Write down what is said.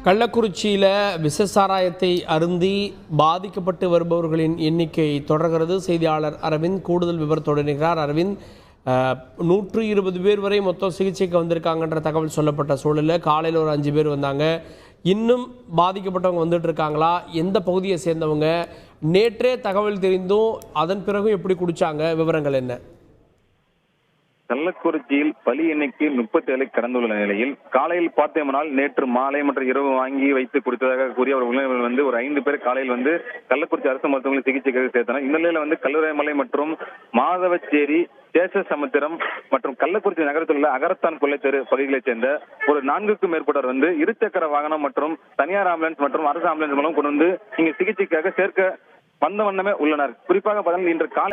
கள்ளக்குறிச்சியில் விஷ சாராயத்தை அருந்தி பாதிக்கப்பட்டு வருபவர்களின் எண்ணிக்கை தொடர்கிறது. செய்தியாளர் அரவிந்த் கூடுதல் விவரத்தோடு இருக்கிறார். அரவிந்த், 120 பேர் வரை மொத்தம் சிகிச்சைக்கு வந்திருக்காங்கன்ற தகவல் சொல்லப்பட்ட சூழலில் காலையில் ஒரு 5 பேர் வந்தாங்க. இன்னும் பாதிக்கப்பட்டவங்க வந்துட்டு இருக்காங்களா? எந்த பகுதியை சேர்ந்தவங்க? நேற்றே தகவல் தெரிந்தும் அதன் பிறகும் எப்படி குடிச்சாங்க? விவரங்கள் என்ன? கள்ளக்குறிச்சியில் பலி எண்ணிக்கை 37 கடந்துள்ள நிலையில் காலையில் பார்த்தோம்னால் நேற்று மாலை மற்றும் இரவு வாங்கி வைத்து கொடுத்ததாக கூறிய ஒரு உறவினர்கள் ஒரு 5 பேர் காலையில் கள்ளக்குறிச்சி அரசு மருத்துவமனை சிகிச்சைக்காக சேர்த்தனர். இந்த நிலையில கல்லூரிமலை மற்றும் மாதவச்சேரி, சேஷசமுத்திரம் மற்றும் கள்ளக்குறிச்சி நகரத்தில் உள்ள அகரத்தான் கொள்ளைத்தெரு பகுதிகளைச் சேர்ந்த ஒரு 4க்கும் மேற்பட்டவர் இருசக்கர வாகனம் மற்றும் தனியார் ஆம்புலன்ஸ் மற்றும் அரசு ஆம்புலன்ஸ் மூலம் கொண்டு இங்கு சிகிச்சைக்காக சேர்க்க வந்த வண்ணமே உள்ளனர். குறிப்பாக இன்று காலை